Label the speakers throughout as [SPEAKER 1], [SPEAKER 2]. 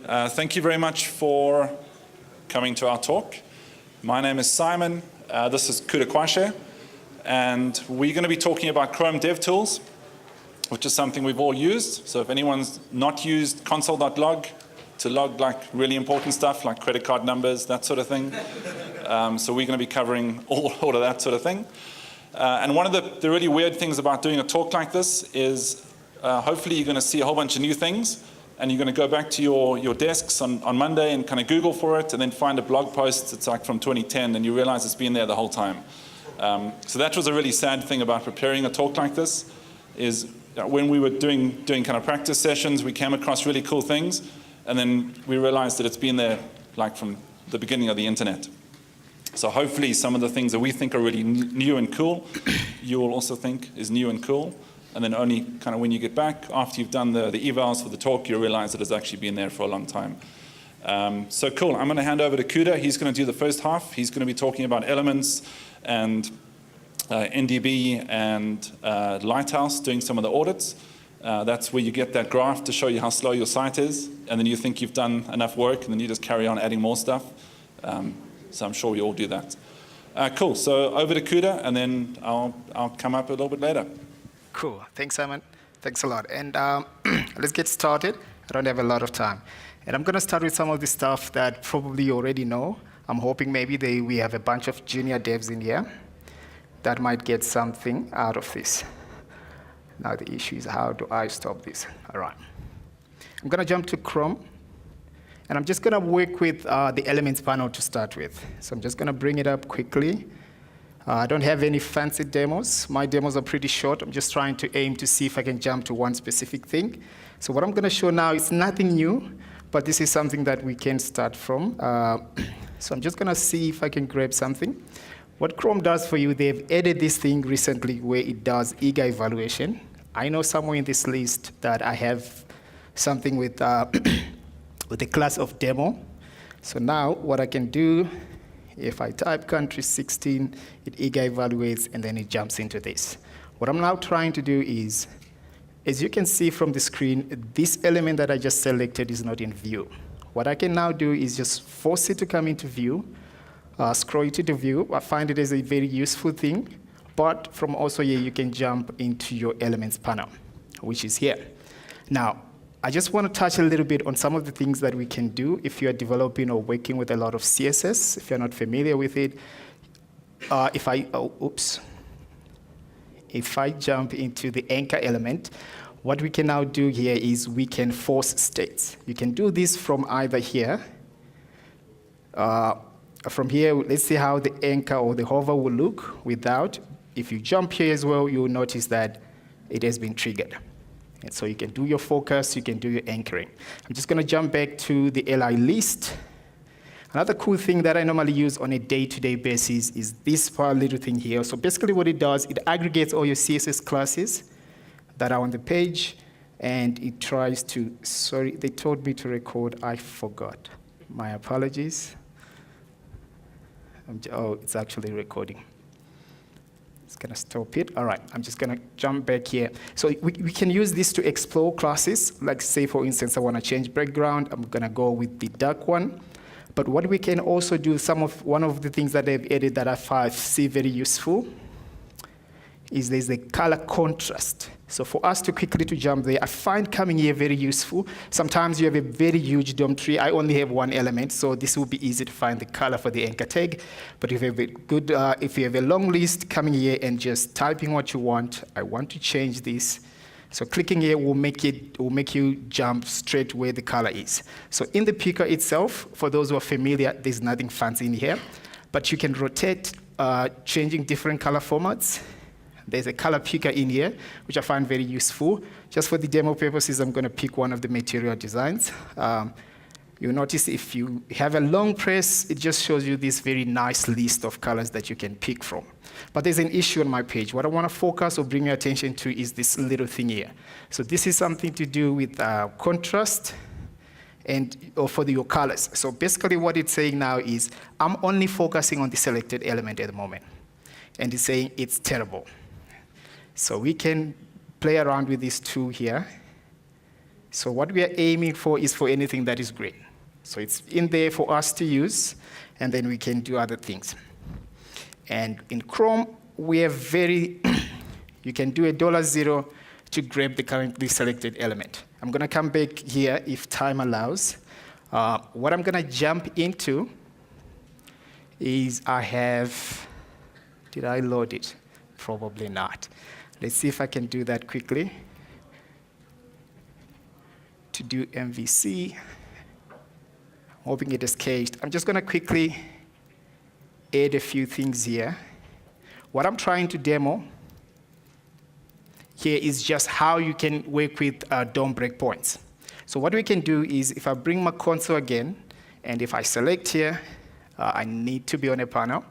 [SPEAKER 1] Thank you very much for coming to our talk. My name is Simon. This is Kudakwashe. And we're going to be talking about Chrome DevTools, which is something we've all used. So if anyone's not used console.log to log like really important stuff like credit card numbers, that sort of thing. So we're going to be covering all of that sort of thing. And one of the really weird things about doing a talk like this is hopefully you're going to see a whole bunch of new things, and you're going to go back to your desks on Monday and kind of Google for it, and then find a blog post that's like from 2010, and you realize it's been there the whole time. So that was a really sad thing about preparing a talk like this, is when we were doing kind of practice sessions, we came across really cool things, and then we realized that it's been there like from the beginning of the internet. So hopefully some of the things that we think are really new and cool, you will also think is new and cool. And then only kind of when you get back, after you've done the evals for the talk, you realize that it's actually been there for a long time. So cool, I'm going to hand over to Kuda. He's going to do the first half. He's going to be talking about elements and NDB and Lighthouse, doing some of the audits. That's where you get that graph to show you how slow your site is. And then you think you've done enough work, and then you just carry on adding more stuff. So I'm sure we all do that. Cool, so over to Kuda, and then I'll come up a little bit later.
[SPEAKER 2] Cool. Thanks, Simon. Thanks a lot. And let's get started. I don't have a lot of time. And I'm going to start with some of the stuff that probably you already know. I'm hoping maybe we have a bunch of junior devs in here that might get something out of this. Now the issue is, how do I stop this? All right. I'm going to jump to Chrome. And I'm just going to work with the Elements panel to start with. So I'm just going to bring it up quickly. I don't have any fancy demos. My demos are pretty short. I'm just trying to aim to see if I can jump to one specific thing. So what I'm going to show now is nothing new, but this is something that we can start from. So I'm just going to see if I can grab something. What Chrome does for you, they've added this thing recently where it does eager evaluation. I know somewhere in this list that I have something with, with the class of demo. So now what I can do, if I type country 16, it eager evaluates, and then it jumps into this. What I'm now trying to do is, as you can see from the screen, this element that I just selected is not in view. What I can now do is just force it to come into view, scroll it to the view. I find it as a very useful thing, but from also here, you can jump into your Elements panel, which is here. Now, I just want to touch a little bit on some of the things that we can do if you are developing or working with a lot of CSS, if you're not familiar with it. If I jump into the anchor element, what we can now do here is we can force states. You can do this from either here. From here, let's see how the anchor or the hover will look without. If you jump here as well, you'll notice that it has been triggered. And so you can do your focus, you can do your anchoring. I'm just going to jump back to the LI list. Another cool thing that I normally use on a day-to-day basis is this little thing here. So basically what it does, it aggregates all your CSS classes that are on the page, and it tries to, sorry, they told me to record, I forgot. My apologies. Oh, it's actually recording. It's going to stop it. All right, I'm just going to jump back here. So we can use this to explore classes. Like say, for instance, I want to change background. I'm going to go with the dark one. But what we can also do, one of the things that they've added that I see very useful is there's the color contrast. So for us to quickly jump there, I find coming here very useful. Sometimes you have a very huge DOM tree. I only have one element, so this will be easy to find the color for the anchor tag. But if you have a good, if you have a long list, coming here and just typing what you want, I want to change this. So clicking here will make you jump straight where the color is. So in the picker itself, for those who are familiar, there's nothing fancy in here, but you can rotate, changing different color formats. There's a color picker in here, which I find very useful. Just for the demo purposes, I'm going to pick one of the material designs. You'll notice if you have a long press, it just shows you this very nice list of colors that you can pick from. But there's an issue on my page. What I want to focus or bring your attention to is this little thing here. So this is something to do with contrast or for your colors. So basically what it's saying now is I'm only focusing on the selected element at the moment. And it's saying it's terrible. So we can play around with this tool here So what we are aiming for is for anything that is green. So it's in there for us to use, and then we can do other things. And in Chrome, we are you can do a $0 to grab the currently selected element. I'm going to come back here if time allows. What I'm going to jump into is did I load it? Probably not. Let's see if I can do that quickly. To do MVC, hoping it is cached. I'm just going to quickly add a few things here. What I'm trying to demo here is just how you can work with DOM breakpoints. So what we can do is, if I bring my console again, and if I select here, I need to be on a panel.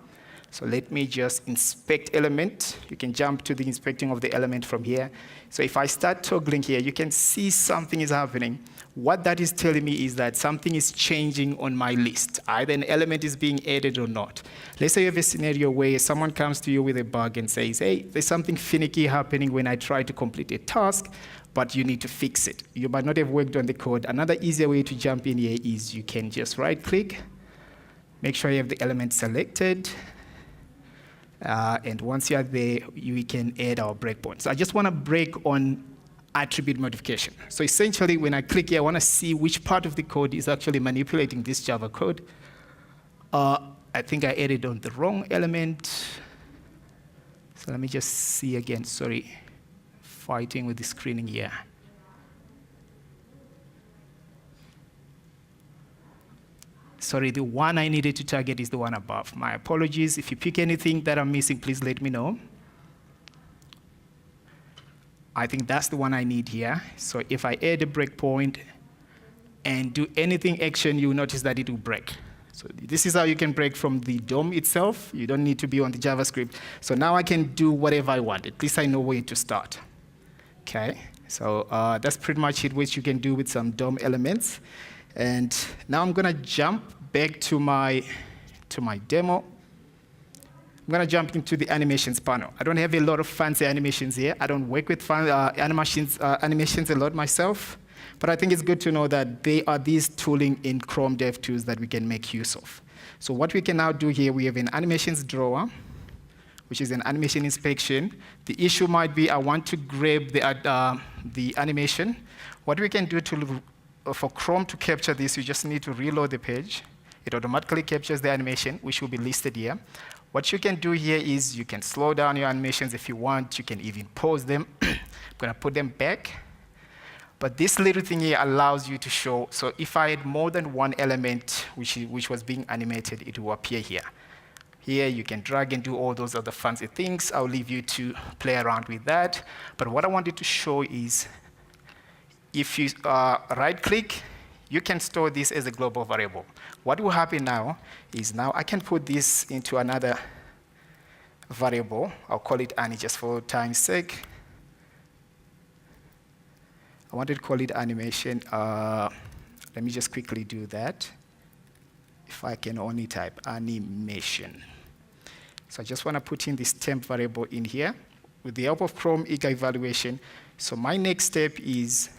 [SPEAKER 2] So let me just inspect element. You can jump to the inspecting of the element from here. So if I start toggling here, you can see something is happening. What that is telling me is that something is changing on my list. Either an element is being added or not. Let's say you have a scenario where someone comes to you with a bug and says, hey, there's something finicky happening when I try to complete a task, but you need to fix it. You might not have worked on the code. Another easier way to jump in here is you can just right-click, make sure you have the element selected, and once you are there, we can add our breakpoints. So I just want to break on attribute modification. So essentially, when I click here, I want to see which part of the code is actually manipulating this Java code. I think I added on the wrong element. So let me just see again. Sorry, fighting with the screening here. Sorry, the one I needed to target is the one above. My apologies. If you pick anything that I'm missing, please let me know. I think that's the one I need here. So if I add a breakpoint and do anything action, you'll notice that it will break. So this is how you can break from the DOM itself. You don't need to be on the JavaScript. So now I can do whatever I want. At least I know where to start. Okay, so that's pretty much it, which you can do with some DOM elements. And now I'm going to jump back to my demo. I'm going to jump into the animations panel. I don't have a lot of fancy animations here. I don't work with animations a lot myself. But I think it's good to know that there are these tooling in Chrome DevTools that we can make use of. So what we can now do here, we have an animations drawer, which is an animation inspection. The issue might be I want to grab the animation. What we can do for Chrome to capture this, you just need to reload the page. It automatically captures the animation, which will be listed here. What you can do here is you can slow down your animations if you want. You can even pause them. I'm going to put them back. But this little thing here allows you to show. So if I had more than one element which was being animated, it will appear here. Here you can drag and do all those other fancy things. I'll leave you to play around with that. But what I wanted to show is if you right-click, you can store this as a global variable. What will happen now is now I can put this into another variable. I'll call it Annie just for time's sake. I wanted to call it animation. Let me just quickly do that. If I can only type animation. So I just want to put in this temp variable in here with the help of Chrome eager evaluation. So my next step is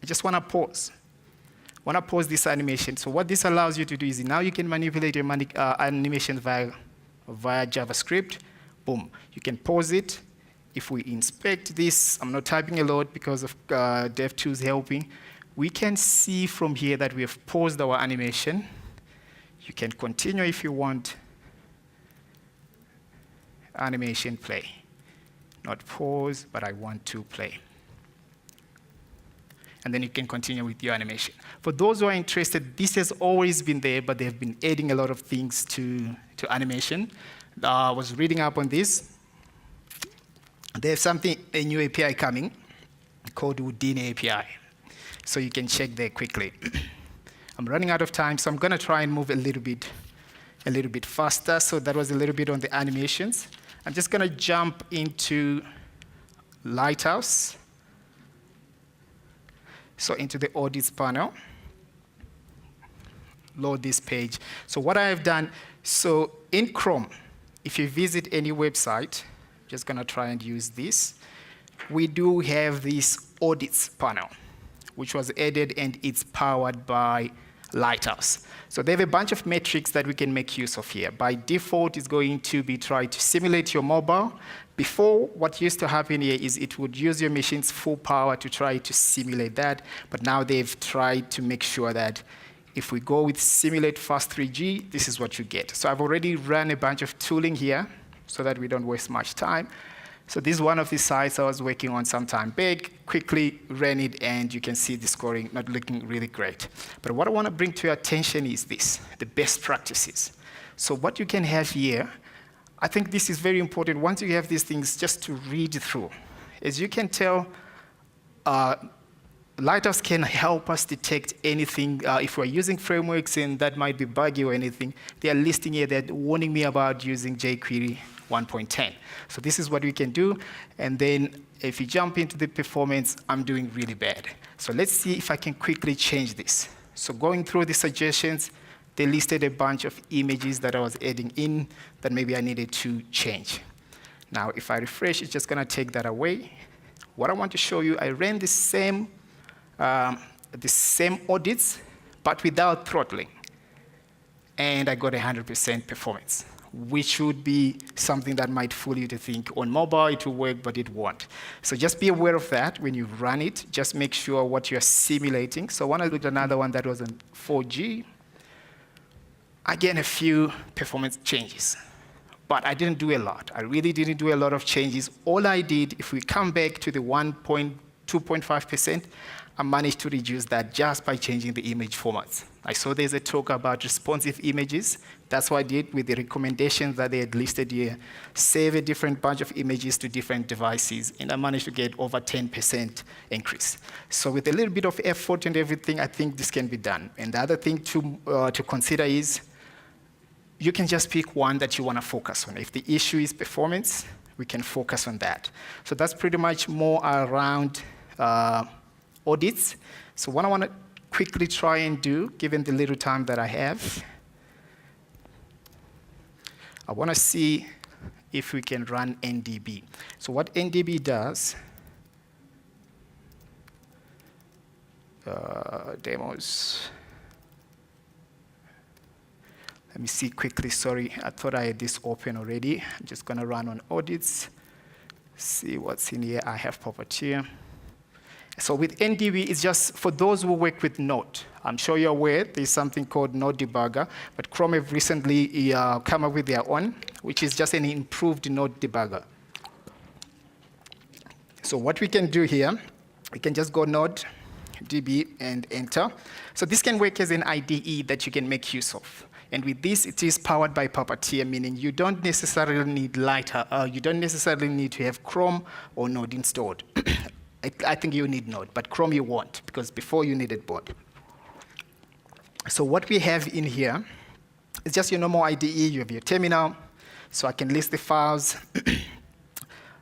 [SPEAKER 2] I just want to pause. I want to pause this animation. So what this allows you to do is now you can manipulate your animation via JavaScript. Boom. You can pause it. If we inspect this, I'm not typing a lot because of DevTools helping. We can see from here that we have paused our animation. You can continue if you want. Animation play. Not pause, but I want to play. And then you can continue with your animation. For those who are interested, this has always been there, but they've been adding a lot of things to animation. I was reading up on this. There's a new API coming called Houdini API. So you can check there quickly. I'm running out of time, so I'm going to try and move a little bit faster. So that was a little bit on the animations. I'm just going to jump into Lighthouse. So into the Audits Panel. Load this page. So what I have done, so in Chrome, if you visit any website, just going to try and use this, we do have this Audits Panel. which was added, and it's powered by Lighthouse. So they have a bunch of metrics that we can make use of here. By default, it's going to be try to simulate your mobile. Before, what used to happen here is it would use your machine's full power to try to simulate that, but now they've tried to make sure that if we go with simulate fast 3G, this is what you get. So I've already run a bunch of tooling here so that we don't waste much time. So this is one of the sites I was working on some time back, quickly ran it, and you can see the scoring not looking really great. But what I want to bring to your attention is this, the best practices. So what you can have here, I think this is very important once you have these things just to read through. As you can tell, Lighthouse can help us detect anything. If we're using frameworks and that might be buggy or anything, they are listing here, they're warning me about using jQuery 1.10. So this is what we can do. And then if you jump into the performance, I'm doing really bad. So let's see if I can quickly change this. So going through the suggestions, they listed a bunch of images that I was adding in that maybe I needed to change. Now, if I refresh, it's just going to take that away. What I want to show you, I ran the same audits, but without throttling. And I got 100% performance, which would be something that might fool you to think on mobile it will work, but it won't. So just be aware of that when you run it. Just make sure what you're simulating. So when I looked at another one that was on 4G, again, a few performance changes. But I didn't do a lot. I really didn't do a lot of changes. All I did, if we come back to the 2.5%, I managed to reduce that just by changing the image formats. I saw there's a talk about responsive images. That's what I did with the recommendations that they had listed here. Save a different bunch of images to different devices, and I managed to get over 10% increase. So with a little bit of effort and everything, I think this can be done. And the other thing to consider is you can just pick one that you want to focus on. If the issue is performance, we can focus on that. So that's pretty much more around audits. So what I want to quickly try and do, given the little time that I have, I want to see if we can run NDB. So what NDB does, demos. Let me see quickly, sorry, I thought I had this open already. I'm just going to run on audits, see what's in here. I have Puppeteer. So with NDB, it's just for those who work with Node. I'm sure you're aware there's something called Node Debugger, but Chrome have recently come up with their own, which is just an improved Node Debugger. So what we can do here, we can just go Node DB and enter. So this can work as an IDE that you can make use of. And with this, it is powered by Puppeteer, meaning you don't necessarily need you don't necessarily need to have Chrome or Node installed. I think you need Node, but Chrome you won't, because before you needed both. So what we have in here is just your normal IDE. You have your terminal. So I can list the files.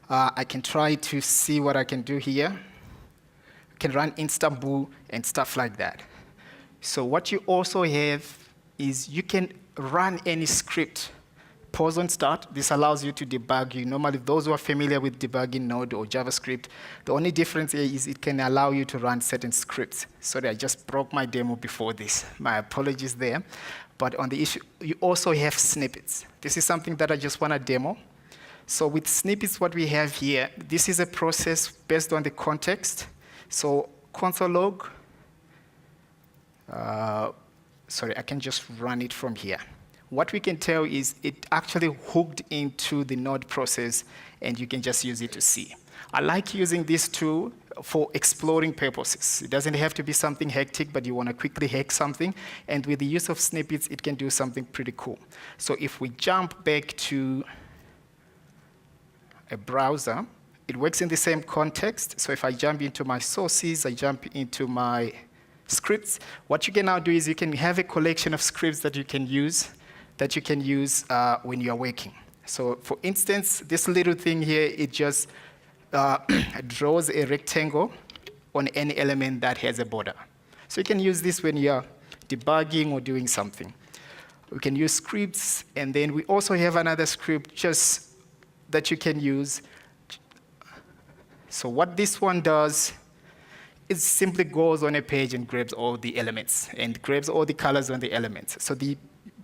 [SPEAKER 2] I can try to see what I can do here. I can run Istanbul and stuff like that. So what you also have is you can run any script. Pause on start. This allows you to debug. Normally, those who are familiar with debugging Node or JavaScript, the only difference here is it can allow you to run certain scripts. Sorry, I just broke my demo before this. My apologies there. But on the issue, you also have snippets. This is something that I just want to demo. So with snippets, what we have here, this is a process based on the context. So console log, sorry, I can just run it from here. What we can tell is it actually hooked into the Node process, and you can just use it to see. I like using this tool for exploring purposes. It doesn't have to be something hectic, but you want to quickly hack something. And with the use of snippets, it can do something pretty cool. So if we jump back to a browser, it works in the same context. So if I jump into my sources, I jump into my scripts, what you can now do is you can have a collection of scripts that you can use when you're working. So for instance, this little thing here, it just draws a rectangle on any element that has a border. So you can use this when you're debugging or doing something. We can use scripts, and then we also have another script just that you can use. So what this one does, it simply goes on a page and grabs all the elements and grabs all the colors on the elements. So the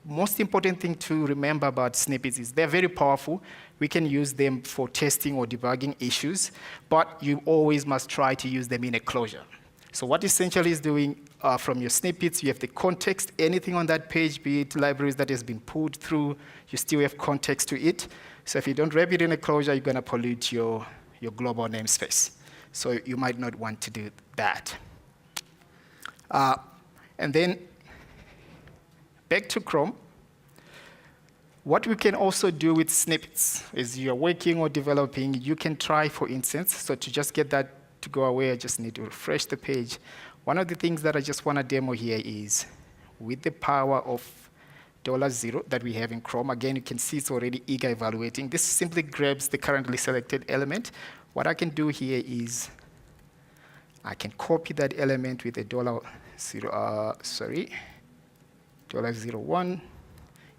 [SPEAKER 2] most important thing to remember about snippets is they're very powerful. We can use them for testing or debugging issues, but you always must try to use them in a closure. So what essentially is doing from your snippets, you have the context, anything on that page, be it libraries that has been pulled through, you still have context to it. So if you don't wrap it in a closure, you're going to pollute your global namespace. So you might not want to do that. And then back to Chrome. What we can also do with snippets is you're working or developing, you can try, for instance, so to just get that to go away, I just need to refresh the page. One of the things that I just want to demo here is with the power of $0 that we have in Chrome. Again, you can see it's already eager evaluating. This simply grabs the currently selected element. What I can do here is I can copy that element with a $01.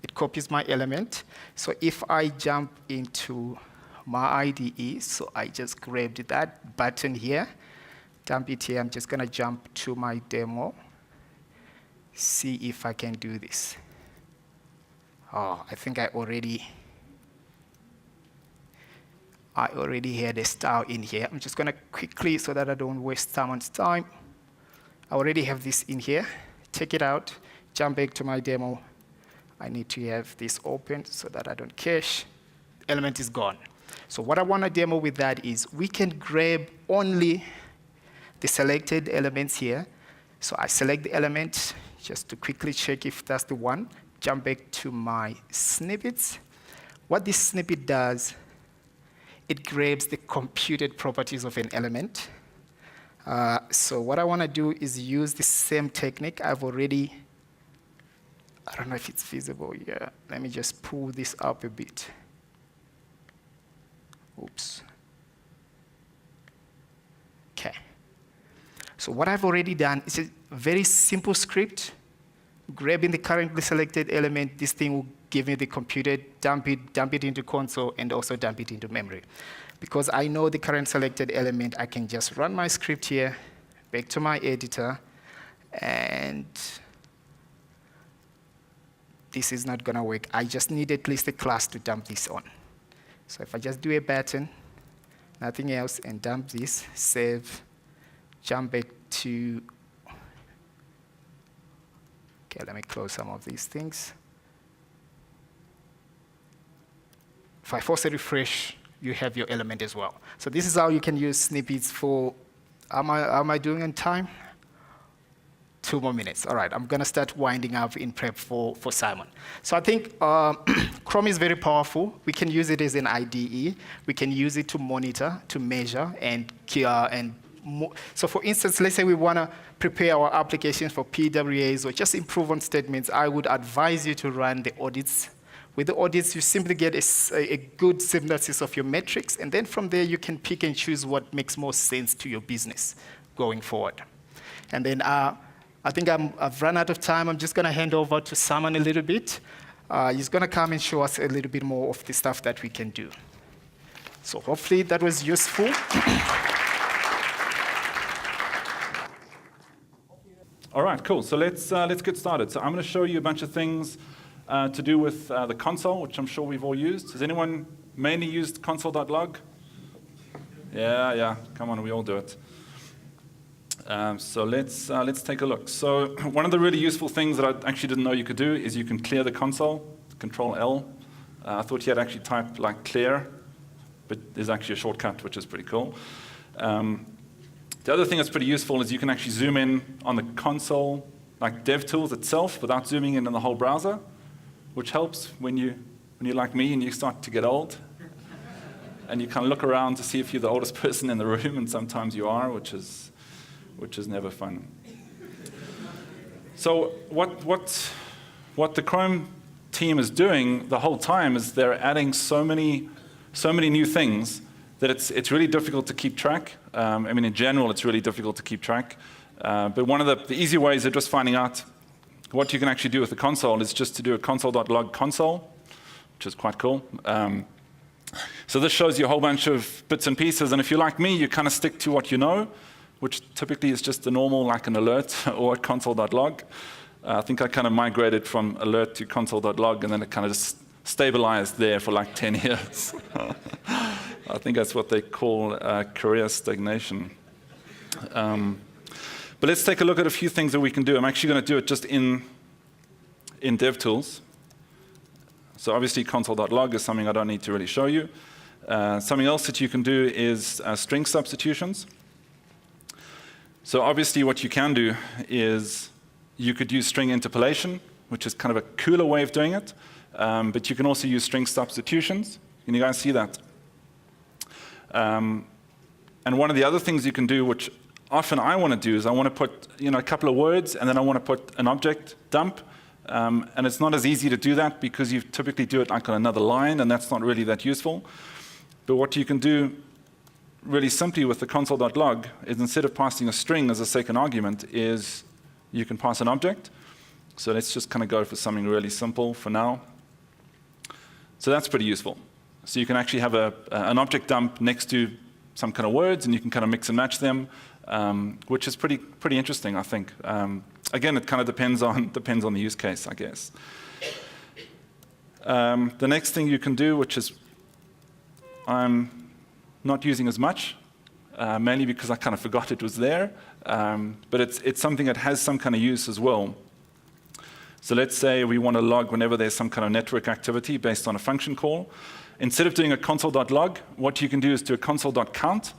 [SPEAKER 2] It copies my element. So if I jump into my IDE, so I just grabbed that button here, dump it here. I'm just going to jump to my demo, see if I can do this. Oh, I think I already had a style in here. I'm just going to quickly, so that I don't waste someone's time. I already have this in here. Take it out, jump back to my demo. I need to have this open so that I don't cache. Element is gone. So what I want to demo with that is we can grab only the selected elements here. So I select the element just to quickly check if that's the one. Jump back to my snippets. What this snippet does, it grabs the computed properties of an element. So what I want to do is use the same technique. I don't know if it's feasible here. Let me just pull this up a bit. Oops. Okay. So what I've already done is a very simple script. Grabbing the currently selected element, this thing will give me the computed, dump it into console, and also dump it into memory. Because I know the current selected element, I can just run my script here, back to my editor, and this is not going to work. I just need at least a class to dump this on. So if I just do a button, nothing else, and dump this, save, jump back to, okay, let me close some of these things. If I force a refresh, you have your element as well. So this is how you can use snippets for, am I doing on time? 2 more minutes. All right, I'm going to start winding up in prep for Simon. So I think Chrome is very powerful. We can use it as an IDE. We can use it to monitor, to measure, so for instance, let's say we want to prepare our applications for PWAs or just improve on statements. I would advise you to run the audits. With the audits, you simply get a good synthesis of your metrics, and then from there, you can pick and choose what makes most sense to your business going forward. And then I think I've run out of time. I'm just going to hand over to Simon a little bit. He's going to come and show us a little bit more of the stuff that we can do. So hopefully that was useful.
[SPEAKER 1] All right, cool. So let's get started. So I'm going to show you a bunch of things to do with the console, which I'm sure we've all used. Has anyone mainly used console.log? Yeah, come on, we all do it. So let's take a look. So one of the really useful things that I actually didn't know you could do is you can clear the console, Control L. I thought you had actually typed like clear, but there's actually a shortcut, which is pretty cool. The other thing that's pretty useful is you can actually zoom in on the console, like DevTools itself, without zooming in on the whole browser, which helps when you're like me and you start to get old. And you kind of look around to see if you're the oldest person in the room, and sometimes you are, which is never fun. So what the Chrome team is doing the whole time is they're adding so many new things that it's really difficult to keep track. I mean, in general, it's really difficult to keep track. But one of the easy ways of just finding out what you can actually do with the console is just to do a console.log console, which is quite cool. So this shows you a whole bunch of bits and pieces. And if you're like me, you kind of stick to what you know. which typically is just the normal, like an alert or a console.log. I think I kind of migrated from alert to console.log, and then it kind of just stabilized there for like 10 years. I think that's what they call career stagnation. But let's take a look at a few things that we can do. I'm actually going to do it just in DevTools. So obviously console.log is something I don't need to really show you. Something else that you can do is string substitutions. So obviously what you can do is you could use string interpolation, which is kind of a cooler way of doing it. But you can also use string substitutions. Can you guys see that? And one of the other things you can do, which often I want to do, is I want to put a couple of words, and then I want to put an object dump. And it's not as easy to do that because you typically do it like on another line, and that's not really that useful. But what you can do really simply with the console.log is, instead of passing a string as a second argument, is you can pass an object. So let's just kind of go for something really simple for now. So that's pretty useful. So you can actually have an object dump next to some kind of words, and you can kind of mix and match them, which is pretty interesting, I think. Again, it kind of depends on the use case, I guess. The next thing you can do, which is I'm not using as much, mainly because I kind of forgot it was there, but it's something that has some kind of use as well. So let's say we want to log whenever there's some kind of network activity based on a function call. Instead of doing a console.log, what you can do is do a console.count,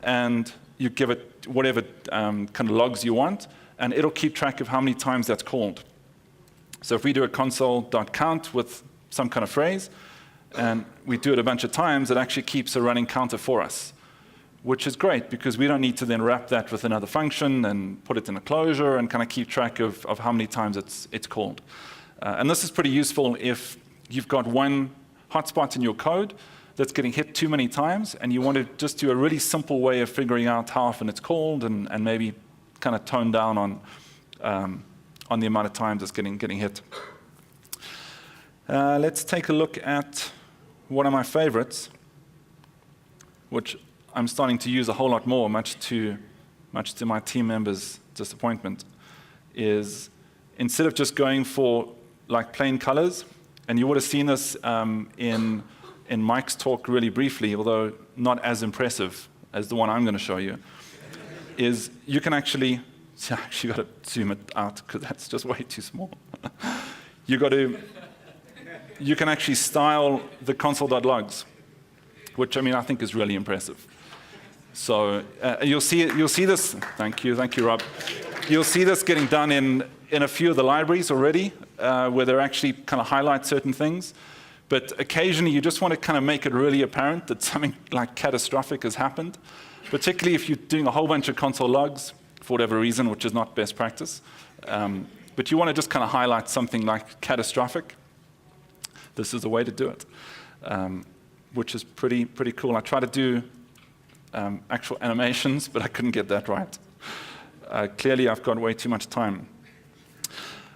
[SPEAKER 1] and you give it whatever kind of logs you want, and it'll keep track of how many times that's called. So if we do a console.count with some kind of phrase, and we do it a bunch of times, it actually keeps a running counter for us, which is great because we don't need to then wrap that with another function and put it in a closure and kind of keep track of how many times it's called. And this is pretty useful if you've got one hotspot in your code that's getting hit too many times, and you want to just do a really simple way of figuring out how often it's called, and maybe kind of tone down on the amount of times it's getting hit. Let's take a look at one of my favorites, which I'm starting to use a whole lot more, much to my team members' disappointment, is instead of just going for like plain colors, and you would have seen this in Mike's talk really briefly, although not as impressive as the one I'm going to show you, is you can actually got to zoom it out because that's just way too small. You can actually style the console.logs, which I think is really impressive. So you'll see this. Thank you, Rob. You'll see this getting done in a few of the libraries already, where they actually kind of highlight certain things. But occasionally, you just want to kind of make it really apparent that something like catastrophic has happened, particularly if you're doing a whole bunch of console logs for whatever reason, which is not best practice. But you want to just kind of highlight something like catastrophic. This is a way to do it, which is pretty cool. I tried to do actual animations, but I couldn't get that right. Clearly, I've got way too much time.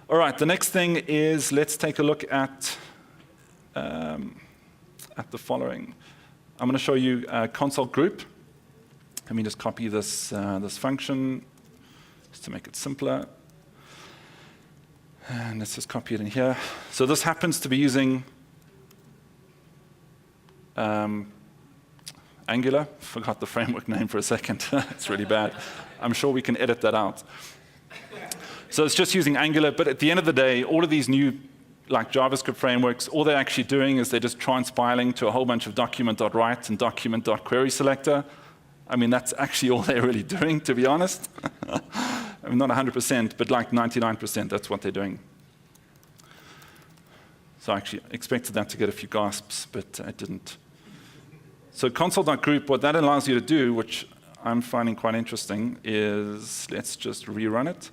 [SPEAKER 1] All right, the next thing is let's take a look at the following. I'm going to show you a console group. Let me just copy this function just to make it simpler. And let's just copy it in here. So this happens to be using Angular. Forgot the framework name for a second. It's really bad. I'm sure we can edit that out. So it's just using Angular, but at the end of the day, all of these new like JavaScript frameworks, all they're actually doing is they're just transpiling to a whole bunch of document.write and document.query selector. That's actually all they're really doing, to be honest. Not 100%, but like 99%, that's what they're doing. So I actually expected that to get a few gasps, but it didn't. So console.group, what that allows you to do, which I'm finding quite interesting, is let's just rerun it.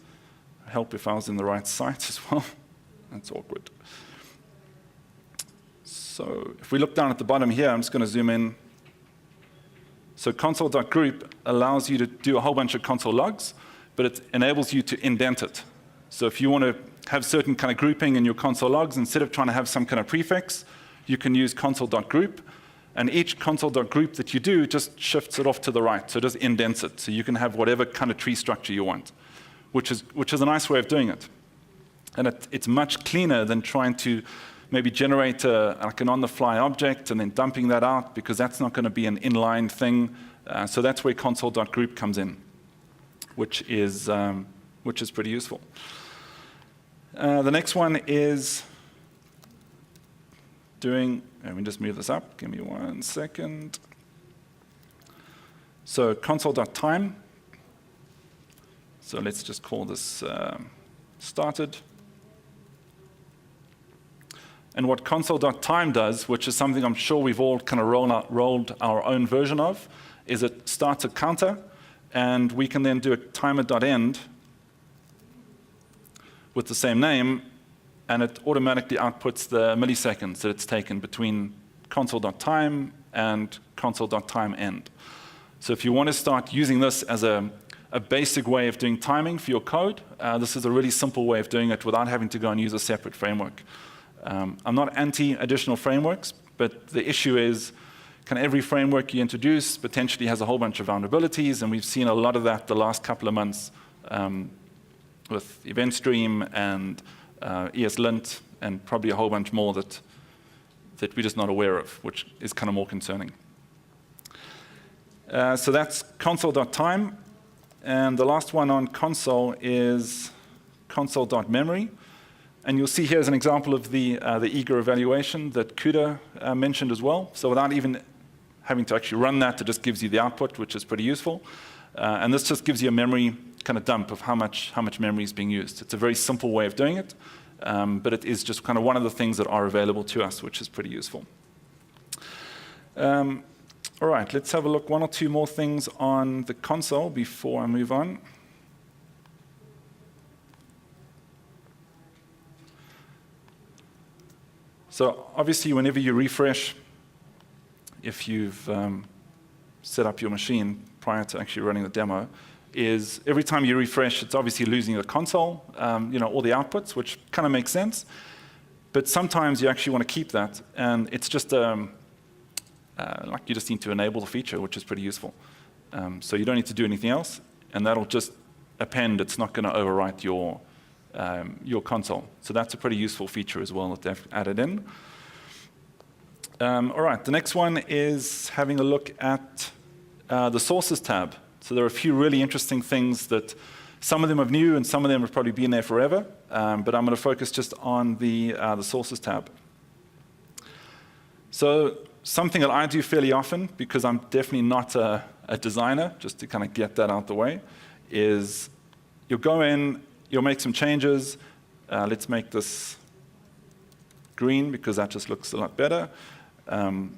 [SPEAKER 1] Help if I was in the right site as well. That's awkward. So if we look down at the bottom here, I'm just going to zoom in. So console.group allows you to do a whole bunch of console logs, but it enables you to indent it. So if you want to have certain kind of grouping in your console logs, instead of trying to have some kind of prefix, you can use console.group, And each console.group that you do just shifts it off to the right, so it just indents it. So you can have whatever kind of tree structure you want, which is a nice way of doing it. And it's much cleaner than trying to maybe generate like an on-the-fly object and then dumping that out, because that's not going to be an inline thing. So that's where console.group comes in, which is pretty useful. The next one is doing, let me just move this up, give me 1 second. So console.time. So let's just call this started. And what console.time does, which is something I'm sure we've all kind of rolled our own version of, is it starts a counter, and we can then do a timer.end with the same name, and it automatically outputs the milliseconds that it's taken between console.time and console.timeEnd. So if you want to start using this as a basic way of doing timing for your code, this is a really simple way of doing it without having to go and use a separate framework. I'm not anti additional frameworks, but the issue is kind of every framework you introduce potentially has a whole bunch of vulnerabilities, and we've seen a lot of that the last couple of months with EventStream and ESLint, and probably a whole bunch more that we're just not aware of, which is kind of more concerning. So that's console.time. And the last one on console is console.memory. And you'll see here as an example of the eager evaluation that Kuda mentioned as well. So without even having to actually run that, it just gives you the output, which is pretty useful. And this just gives you a memory kind of dump of how much memory is being used. It's a very simple way of doing it, but it is just kind of one of the things that are available to us, which is pretty useful. All right, let's have a look, one or two more things on the console before I move on. So obviously, whenever you refresh, if you've set up your machine prior to actually running the demo, is every time you refresh, it's obviously losing the console, all the outputs, which kind of makes sense. But sometimes you actually want to keep that, and it's just like you just need to enable the feature, which is pretty useful. So you don't need to do anything else, and that'll just append. It's not going to overwrite your console. So that's a pretty useful feature as well that they've added in. All right, the next one is having a look at the sources tab. So there are a few really interesting things that some of them are new and some of them have probably been there forever, but I'm going to focus just on the sources tab. So something that I do fairly often, because I'm definitely not a designer, just to kind of get that out the way, is you'll go in, you'll make some changes. Let's make this green because that just looks a lot better. And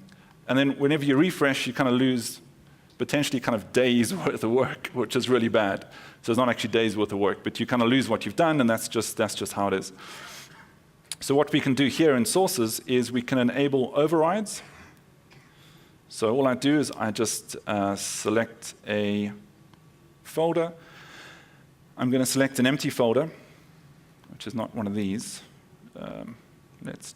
[SPEAKER 1] then whenever you refresh, you kind of lose potentially kind of days worth of work, which is really bad. So it's not actually days worth of work, but you kind of lose what you've done, and that's just how it is. So what we can do here in sources is we can enable overrides. So all I do is I just select a folder. I'm going to select an empty folder, which is not one of these. Let's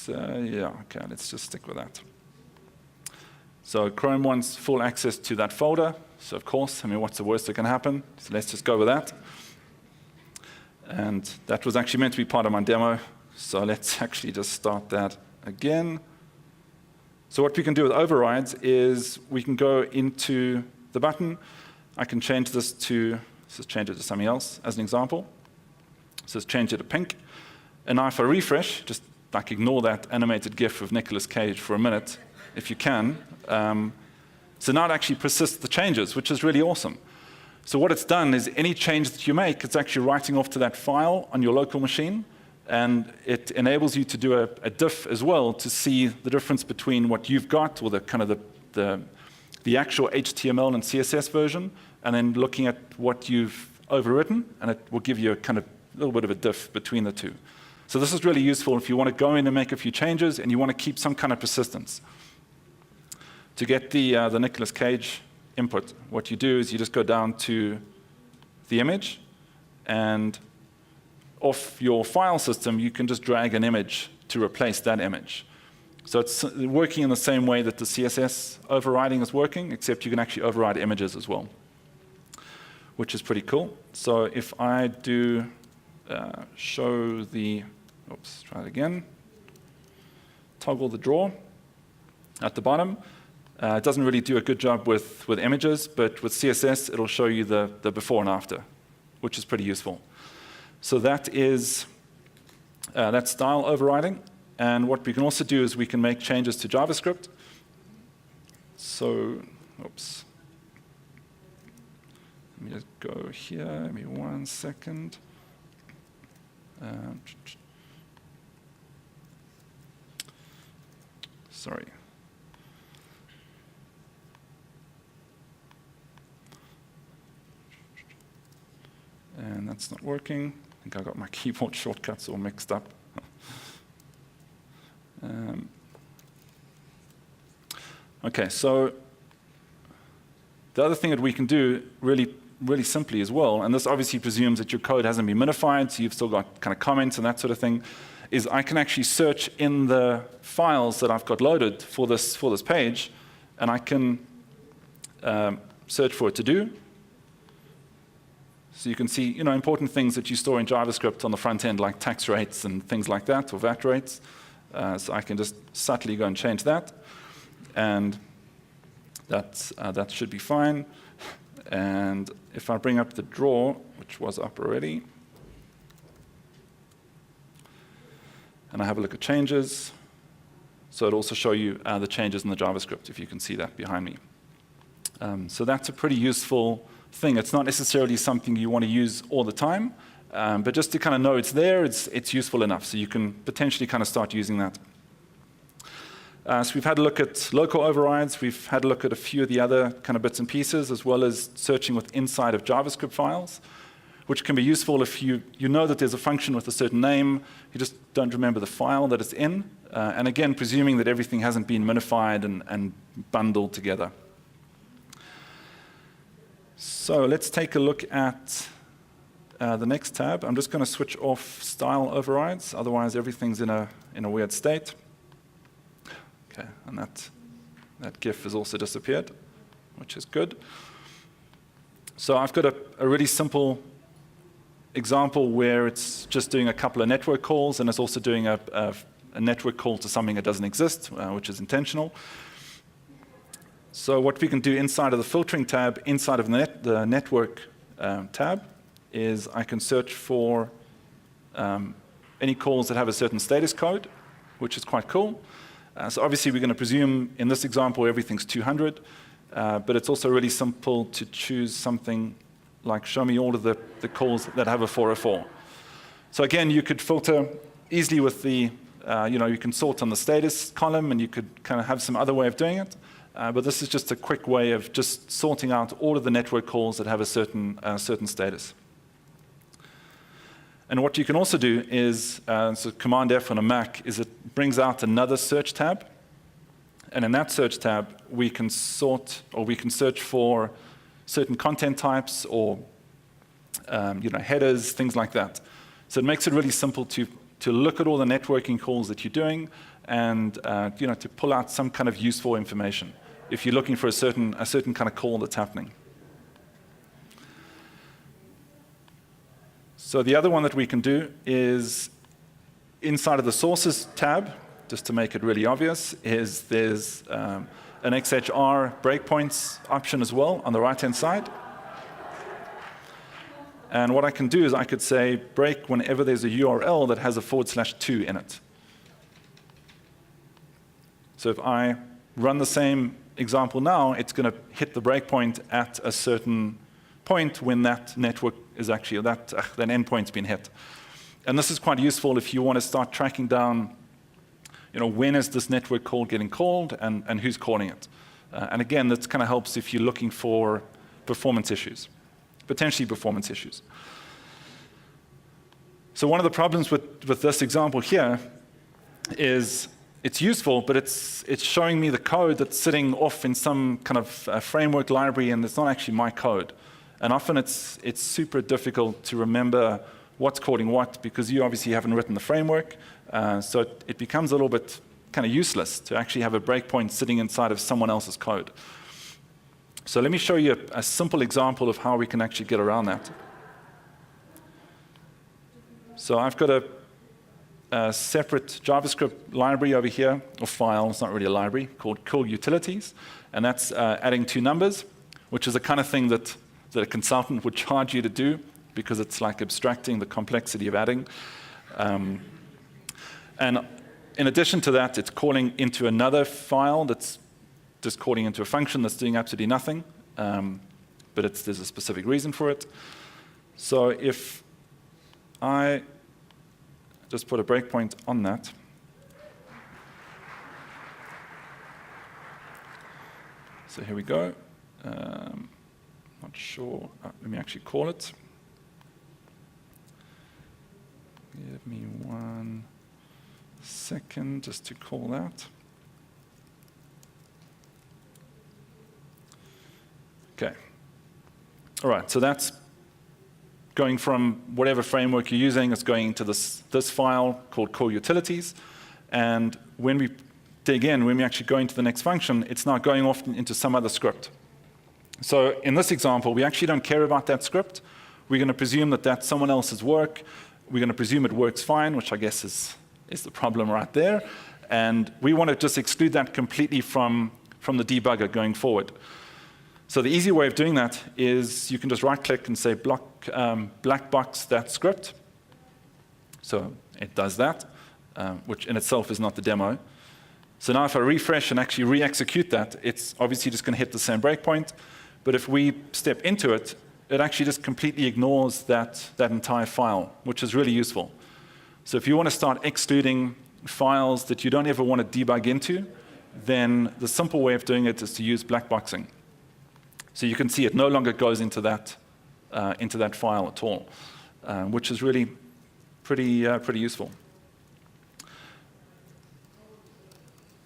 [SPEAKER 1] just stick with that. So Chrome wants full access to that folder. So of course, what's the worst that can happen? So let's just go with that. And that was actually meant to be part of my demo. So let's actually just start that again. So what we can do with overrides is we can go into the button. I can change this to, let's change it to something else as an example. So let's change it to pink. And now if I refresh, just like ignore that animated GIF of Nicolas Cage for a minute, if you can. So now it actually persists the changes, which is really awesome. So what it's done is any change that you make, it's actually writing off to that file on your local machine, and it enables you to do a diff as well to see the difference between what you've got, or the kind of the actual HTML and CSS version, and then looking at what you've overwritten, and it will give you a kind of little bit of a diff between the two. So this is really useful if you want to go in and make a few changes and you want to keep some kind of persistence. To get the Nicolas Cage input, what you do is you just go down to the image, and off your file system, you can just drag an image to replace that image. So it's working in the same way that the CSS overriding is working, except you can actually override images as well, which is pretty cool. So if I do show the, oops, try it again, toggle the draw at the bottom, it doesn't really do a good job with images, but with CSS, it'll show you the before and after, which is pretty useful. So that is that style overriding. And what we can also do is we can make changes to JavaScript. So, oops. Let me just go here. Give me 1 second. Sorry. And that's not working. I think I got my keyboard shortcuts all mixed up. Okay, so the other thing that we can do really simply as well, and this obviously presumes that your code hasn't been minified, so you've still got kind of comments and that sort of thing, is I can actually search in the files that I've got loaded for this page, and I can search for a to-do. So you can see, important things that you store in JavaScript on the front end, like tax rates and things like that, or VAT rates. So I can just subtly go and change that, and that should be fine. And if I bring up the draw, which was up already, and I have a look at changes, so it'll also show you the changes in the JavaScript, if you can see that behind me. So that's a pretty useful thing. It's not necessarily something you want to use all the time, but just to kind of know it's there, it's useful enough. So you can potentially kind of start using that. So we've had a look at local overrides. We've had a look at a few of the other kind of bits and pieces, as well as searching with inside of JavaScript files, which can be useful if you know that there's a function with a certain name, you just don't remember the file that it's in. And again, presuming that everything hasn't been minified and bundled together. So let's take a look at the next tab. I'm just going to switch off style overrides, otherwise everything's in a weird state. Okay, and that GIF has also disappeared, which is good. So I've got a really simple example where it's just doing a couple of network calls, and it's also doing a network call to something that doesn't exist, which is intentional. So what we can do inside of the filtering tab, inside of the network tab, is I can search for any calls that have a certain status code, which is quite cool. So obviously we're going to presume in this example everything's 200, but it's also really simple to choose something like show me all of the calls that have a 404. So again, you could filter easily with the, you can sort on the status column, and you could kind of have some other way of doing it. But this is just a quick way of just sorting out all of the network calls that have a certain status. And what you can also do is, so Command F on a Mac, is it brings out another search tab. And in that search tab, we can sort, or we can search for certain content types or headers, things like that. So it makes it really simple to look at all the networking calls that you're doing and to pull out some kind of useful information if you're looking for a certain kind of call that's happening. So the other one that we can do is inside of the sources tab, just to make it really obvious, is there's an XHR breakpoints option as well on the right-hand side. And what I can do is I could say break whenever there's a URL that has a /2 in it. So if I run the same example now, it's going to hit the breakpoint at a certain point when that network is actually, that endpoint's been hit. And this is quite useful if you want to start tracking down, when is this network call getting called and who's calling it. And again, that kind of helps if you're looking for performance issues, potentially performance issues. So one of the problems with this example here is it's useful, but it's showing me the code that's sitting off in some kind of framework library, and it's not actually my code. And often it's super difficult to remember what's calling what, because you obviously haven't written the framework. So it becomes a little bit kind of useless to actually have a breakpoint sitting inside of someone else's code. So let me show you a simple example of how we can actually get around that. So I've got a separate JavaScript library over here, or file, it's not really a library, called co-utilities, and that's adding 2 numbers, which is the kind of thing that a consultant would charge you to do, because it's like abstracting the complexity of adding. And in addition to that, it's calling into another file that's just calling into a function that's doing absolutely nothing, but there's a specific reason for it. So if I just put a breakpoint on that, so here we go. Not sure. Let me actually call it. Give me 1 second just to call that. Okay. All right, so that's going from whatever framework you're using, it's going into this file called core utilities. And when we dig in, when we actually go into the next function, it's now going off into some other script. So in this example, we actually don't care about that script. We're going to presume that that's someone else's work. We're going to presume it works fine, which I guess is the problem right there. And we want to just exclude that completely from the debugger going forward. So the easy way of doing that is you can just right-click and say black box that script. So it does that, which in itself is not the demo. So now if I refresh and actually re-execute that, it's obviously just going to hit the same breakpoint. But if we step into it, it actually just completely ignores that entire file, which is really useful. So if you want to start excluding files that you don't ever want to debug into, then the simple way of doing it is to use black boxing. So you can see it no longer goes into that file at all, which is really pretty useful.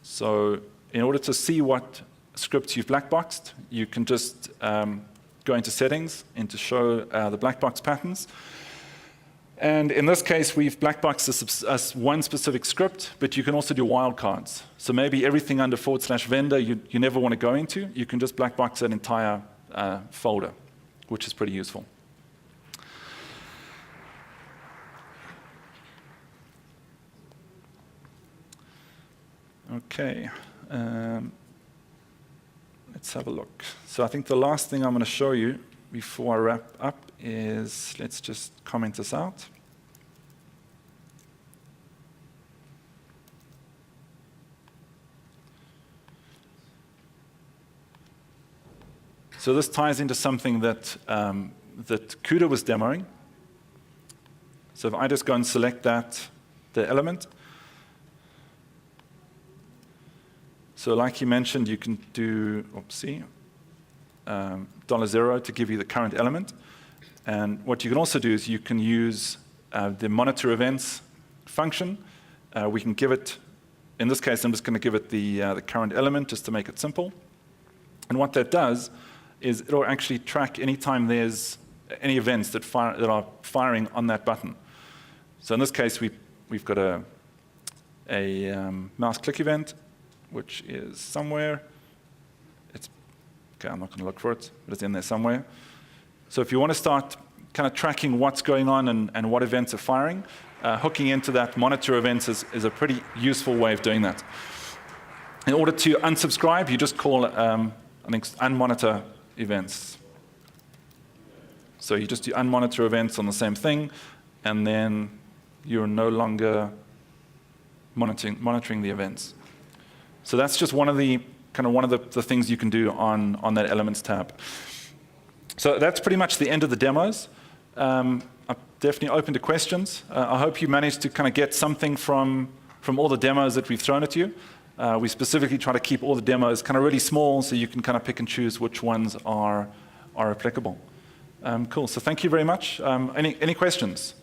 [SPEAKER 1] So in order to see what scripts you've black boxed, you can just go into settings and to show the black box patterns. And in this case, we've black boxed as one specific script, but you can also do wildcards. So maybe everything under /vendor you never want to go into, you can just black box that entire folder, which is pretty useful. Okay, let's have a look. So I think the last thing I'm going to show you before I wrap up is, let's just comment this out. So this ties into something that Kuda was demoing. So if I just go and select the element, so like he mentioned, you can do, $0 to give you the current element. And what you can also do is you can use the monitor events function. We can give it, in this case, I'm just going to give it the current element just to make it simple. And what that does is it'll actually track anytime there's any events that are firing on that button. So in this case, we've got a mouse click event, which is somewhere. Okay, I'm not going to look for it, but it's in there somewhere. So if you want to start kind of tracking what's going on and what events are firing, hooking into that monitor events is a pretty useful way of doing that. In order to unsubscribe, you just call, I think, unmonitor events. So you just do unmonitor events on the same thing, and then you're no longer monitoring the events. So that's just one of the things you can do on that Elements tab. So that's pretty much the end of the demos. I'm definitely open to questions. I hope you managed to kind of get something from all the demos that we've thrown at you. We specifically try to keep all the demos kind of really small so you can kind of pick and choose which ones are applicable. Cool, so thank you very much. Any questions?